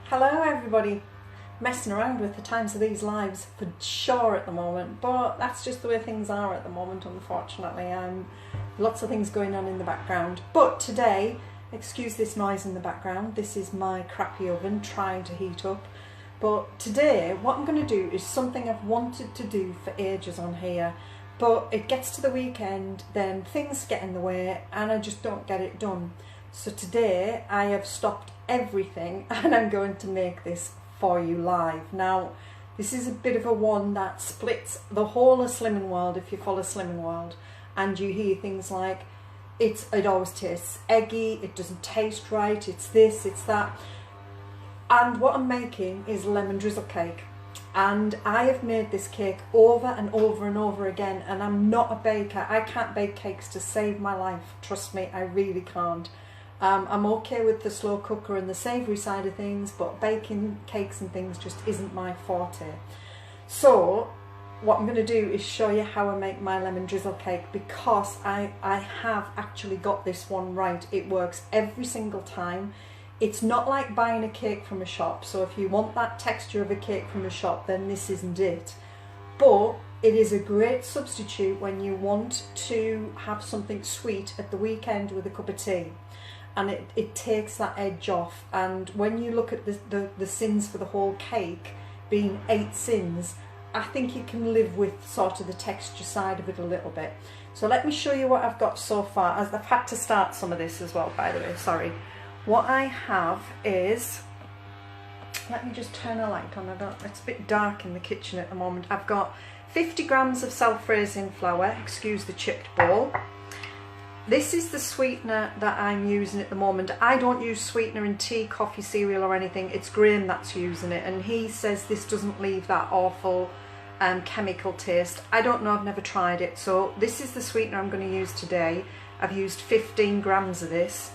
Hello everybody. Messing around with the times of these lives for sure at the moment, but that's just the way things are at the moment, unfortunately. Lots of things going on in the background, but today, excuse this noise in the background, this is my crappy oven trying to heat up. But today what I'm going to do is something I've wanted to do for ages on here, but it gets to the weekend, then things get in the way and I just don't get it done. So today I have stopped everything and I'm going to make this for you live. Now this is a bit of a one that splits the whole of Slimming World if you follow Slimming World, and you hear things like it always tastes eggy, it doesn't taste right, it's this, it's that. And what I'm making is lemon drizzle cake, and I have made this cake over and over and over again, and I'm not a baker. I can't bake cakes to save my life, trust me, I really can't. I'm okay with the slow cooker and the savoury side of things, but baking cakes and things just isn't my forte. So what I'm going to do is show you how I make my lemon drizzle cake, because I have actually got this one right. It works every single time. It's not like buying a cake from a shop, so if you want that texture of a cake from a shop, then this isn't it. But it is a great substitute when you want to have something sweet at the weekend with a cup of tea. And it takes that edge off. And when you look at the syns for the whole cake being 8 syns, I think you can live with sort of the texture side of it a little bit. So let me show you what I've got so far, as I've had to start some of this as well, by the way, sorry. What I have is, let me just turn a light on, it's a bit dark in the kitchen at the moment. I've got 50 grams of self-raising flour, excuse the chipped bowl. This is the sweetener that I'm using at the moment. I don't use sweetener in tea, coffee, cereal or anything. It's Graham that's using it, and he says this doesn't leave that awful chemical taste. I don't know, I've never tried it. So this is the sweetener I'm going to use today. I've used 15 grams of this.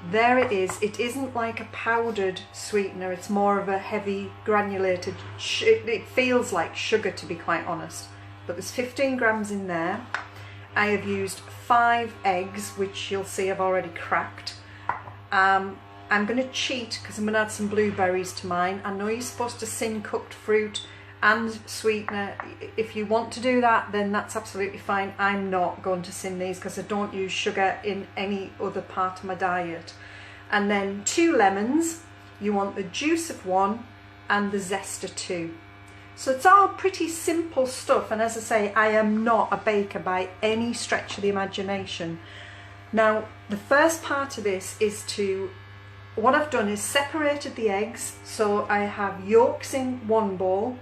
There it is. It isn't like a powdered sweetener, it's more of a heavy granulated, it feels like sugar, to be quite honest. But there's 15 grams in there. I have used 5 eggs, which you'll see I've already cracked. I'm going to cheat because I'm going to add some blueberries to mine. I know you're supposed to syn cooked fruit and sweetener. If you want to do that, then that's absolutely fine. I'm not going to syn these because I don't use sugar in any other part of my diet. And then 2 lemons. You want the juice of 1 and the zest of 2. So it's all pretty simple stuff, and as I say, I am not a baker by any stretch of the imagination. Now the first part of this is what I've done is separated the eggs, so I have yolks in one bowl,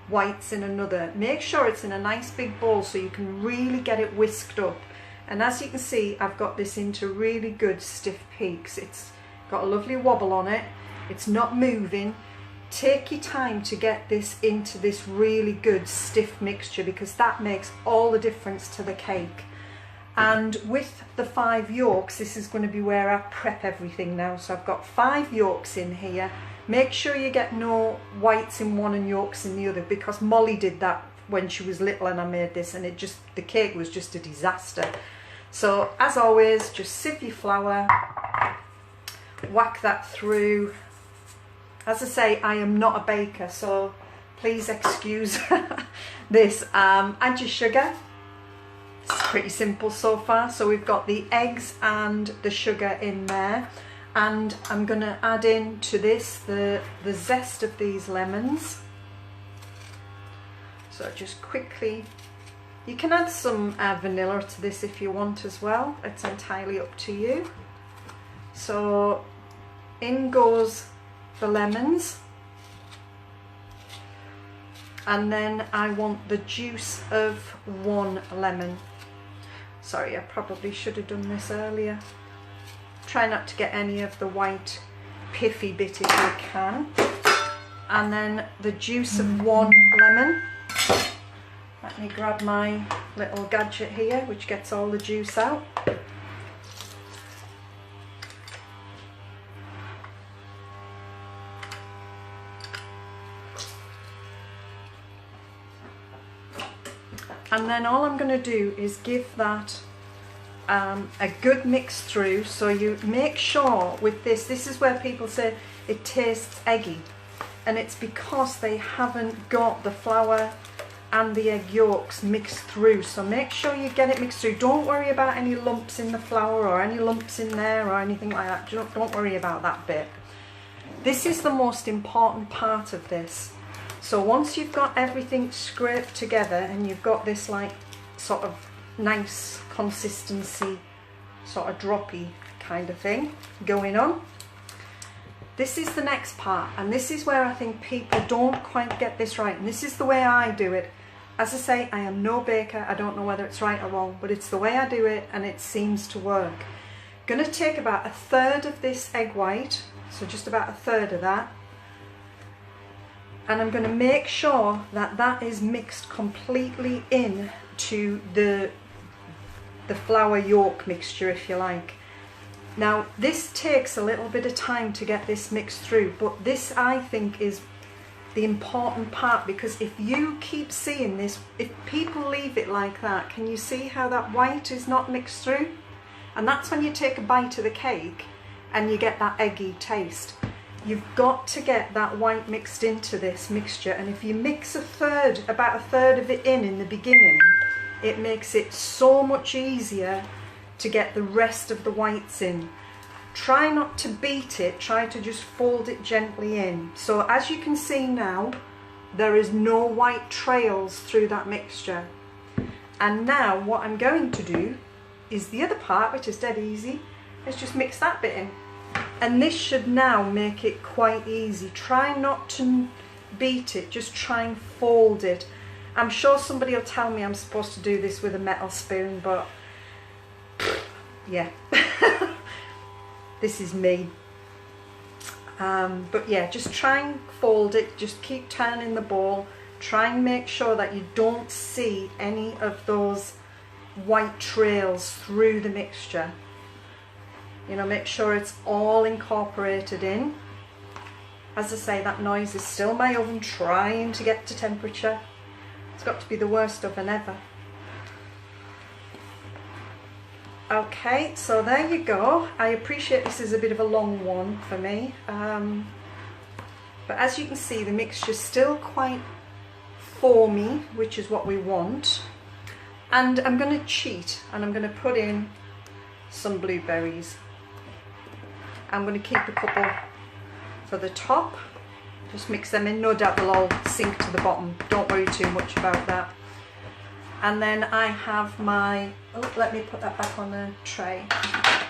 whites in another. Make sure it's in a nice big bowl so you can really get it whisked up. And as you can see, I've got this into really good stiff peaks. It's got a lovely wobble on it, it's not moving. Take your time to get this into this really good stiff mixture, because that makes all the difference to the cake. And with the 5 yolks, this is going to be where I prep everything now. So I've got 5 yolks in here. Make sure you get no whites in one and yolks in the other, because Molly did that when she was little and I made this, and the cake was just a disaster. So as always, just sieve your flour, whack that through. As I say, I am not a baker, so please excuse this. Add your sugar. It's pretty simple so far. So we've got the eggs and the sugar in there. And I'm going to add in to this the zest of these lemons. So just quickly, you can add some vanilla to this if you want as well. It's entirely up to you. So in goes the lemons, and then I want the juice of 1 lemon. Sorry, I probably should have done this earlier. Try not to get any of the white piffy bit if you can. And then the juice of 1 lemon. Let me grab my little gadget here which gets all the juice out. And then all I'm going to do is give that a good mix through. So you make sure with this is where people say it tastes eggy, and it's because they haven't got the flour and the egg yolks mixed through. So make sure you get it mixed through. Don't worry about any lumps in the flour or any lumps in there or anything like that. Don't worry about that bit. This is the most important part of this. So once you've got everything scraped together and you've got this like sort of nice consistency, sort of droppy kind of thing going on, this is the next part, and this is where I think people don't quite get this right, and this is the way I do it. As I say, I am no baker, I don't know whether it's right or wrong, but it's the way I do it and it seems to work. Going to take about 1/3 of this egg white, so just about 1/3 of that, and I'm going to make sure that that is mixed completely in to the flour yolk mixture, if you like. Now this takes a little bit of time to get this mixed through, but this I think is the important part, because if you keep seeing this, if people leave it like that, can you see how that white is not mixed through? And that's when you take a bite of the cake and you get that eggy taste. You've got to get that white mixed into this mixture, and if you mix about 1/3 of it in the beginning, it makes it so much easier to get the rest of the whites in. Try not to beat it, try to just fold it gently in. So as you can see now, there is no white trails through that mixture. And now what I'm going to do is the other part, which is dead easy, is just mix that bit in. And this should now make it quite easy. Try not to beat it, just try and fold it. I'm sure somebody will tell me I'm supposed to do this with a metal spoon, but yeah. This is me. But yeah, just try and fold it, just keep turning the ball, try and make sure that you don't see any of those white trails through the mixture. You know, make sure it's all incorporated in. As I say, that noise is still my oven trying to get to temperature. It's got to be the worst oven ever. Okay, so there you go. I appreciate this is a bit of a long one for me, but as you can see, the mixture's still quite foamy, which is what we want. And I'm going to cheat, and I'm going to put in some blueberries. I'm going to keep a couple for the top, just mix them in. No doubt they'll all sink to the bottom, don't worry too much about that. And then I have my, oh, let me put that back on the tray,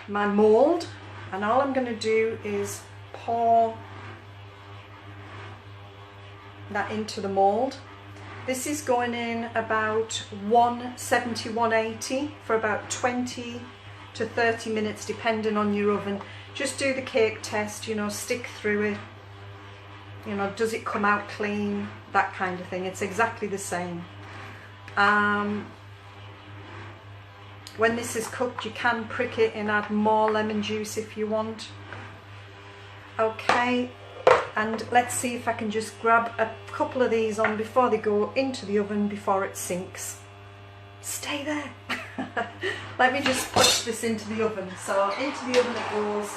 my mould, and all I'm going to do is pour that into the mould. This is going in about 170, 180 for about 20 to 30 minutes depending on your oven. Just do the cake test, you know, stick through it, you know, does it come out clean, that kind of thing. It's exactly the same. When this is cooked, you can prick it and add more lemon juice if you want. Okay, and let's see if I can just grab a couple of these on before they go into the oven before it sinks. Stay there. Let me just push this into the oven. So into the oven it goes.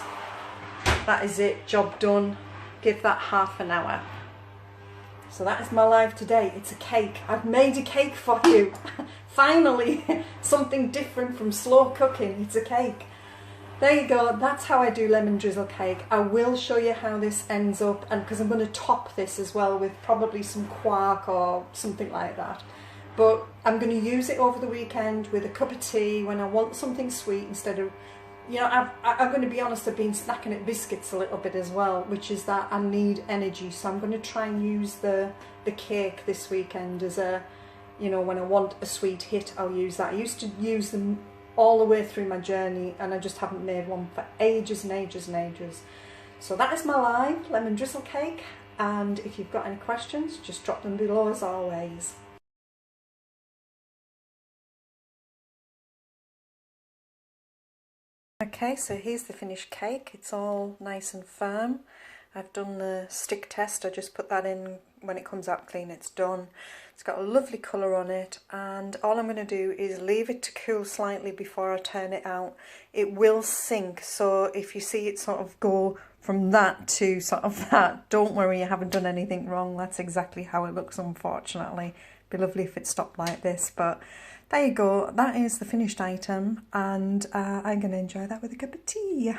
That is it, job done. Give that half an hour. So that is my live today. It's a cake. I've made a cake for you. Finally, something different from slow cooking. It's a cake. There you go. That's how I do lemon drizzle cake. I will show you how this ends up, and because I'm going to top this as well with probably some quark or something like that. But I'm going to use it over the weekend with a cup of tea when I want something sweet instead of, you know, I'm going to be honest, I've been snacking at biscuits a little bit as well, which is that I need energy. So I'm going to try and use the cake this weekend as a, you know, when I want a sweet hit, I'll use that. I used to use them all the way through my journey, and I just haven't made one for ages and ages and ages. So that is my live lemon drizzle cake, and if you've got any questions, just drop them below as always. Okay, so here's the finished cake. It's all nice and firm. I've done the stick test. I just put that in when it comes out clean, it's done. It's got a lovely colour on it, and all I'm going to do is leave it to cool slightly before I turn it out. It will sink, so if you see it sort of go from that to sort of that, don't worry, you haven't done anything wrong. That's exactly how it looks, unfortunately. It'd be lovely if it stopped like this, but there you go. That is the finished item, and I'm going to enjoy that with a cup of tea.